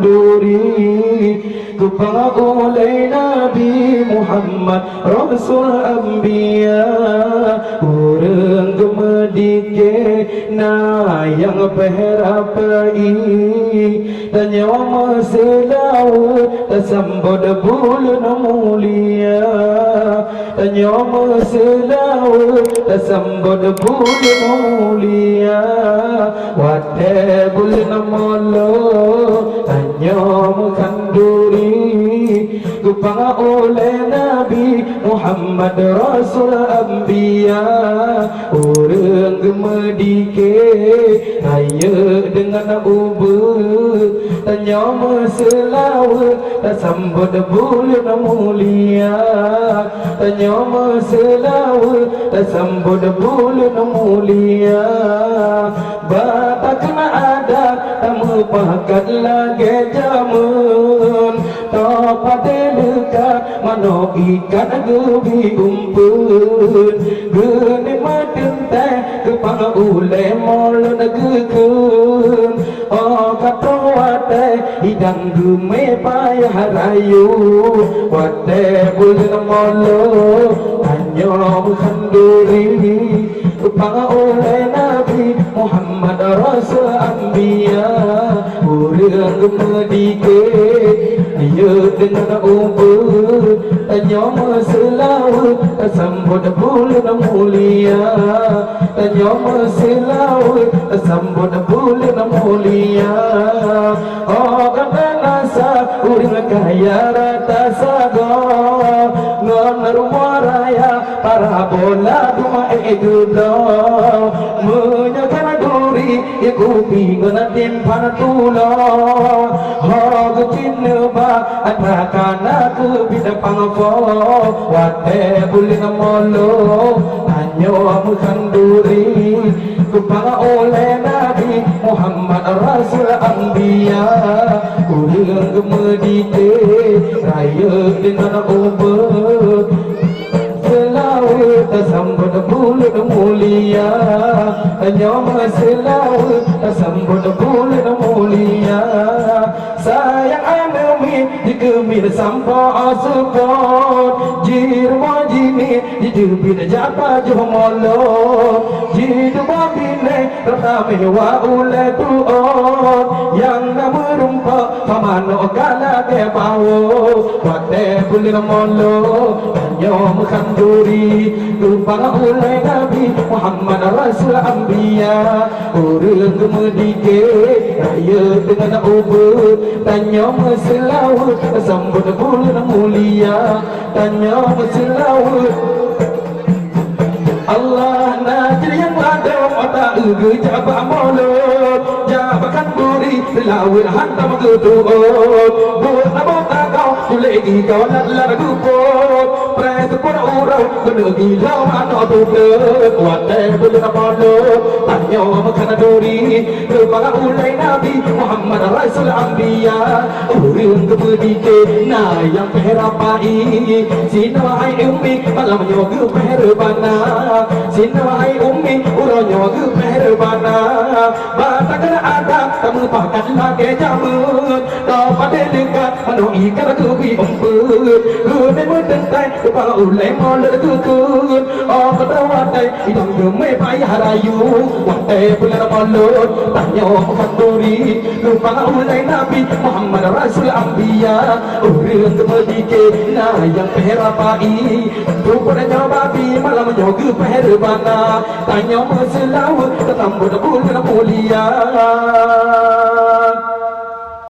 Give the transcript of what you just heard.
khanduri Kupang oleh Nabi Muhammad Rasul Anbiya Orang gemedike na yang peherapai Dan nyawa selalu tersambut bulan mulia Dan nyawa selalu tersambut bulan mulia Wate bulan molo nyawa khanduri Kupang oleh Nabi Muhammad Rasul Anbiya Orang gemedike raya dengan ubah Tanya meselawa tersambut bulan mulia Tanya meselawa tersambut bulan mulia Batak kena ada tamu pakat lagi jamun Topade dekat mano ikan gebi umpun Geni madentai kepang ule molon gekun Oh kata watai hidang gume payah rayu Watai bulan molo hanya khanduri Kepang oleh Nabi Muhammad Rasul Anbiya Orang gemedike Ayo dengan ubah Tanya meselawa tersambut bulan mulia Tanya meselawa tersambut bulan mulia Oh kata nasa uring kaya rata sago Ngon rumah raya para bola rumah egudo Menyakan duri ya kupi ngenatin panatulo Hog cineba atrakan aku bida pangfo Wate bulin molo tanyo mukhanduri Kupang oleh Nabi Muhammad Rasul Anbiya Kuring gemedike raya dengan ubah Selalu tersambut bulan mulia Nyawa selalu tersambut bulan mulia Sayang anami digemir sampai support Jirma jini dijubir japa jomolo Jirma bine ramai wa ule tuot Yang nama rumpa pamano kala ke bawo Wate bulan molo Nyawa khanduri Kupang oleh Nabi Muhammad Rasul Anbiya Orang gemedike raya dengan ubah Tanya meselawa sambut bulan mulia Tanya meselawa Allah najir yang ada mata uge jabak mulut Jabakan buri selawir hantam ketuut Buat nama takau tulegi kau lat gupot Presa pun urau kena gila mana tutup Watai bulan mulut Tanya makan duri Kepala ulai Nabi Muhammad Rasul Anbiya Orang kebedike na yang peherapai Sinawai ummi malam nyoga peherabana Sinawai ummi urau nyoga peherabana Batak kena ada tamu pakat lagi jamun Dapat dekat mano ikan kebi umpun Gune mendentai kepala ulai molot kekun Oh kata watai hidang gemai payah rayu Watai bulan mulut tanya khanduri Kupang oleh Nabi Muhammad Rasul Anbiya Orang gemedike na yang peherapai Rupanya babi malam nyoga peherabana Tanya meselawa ketambut bulan mulia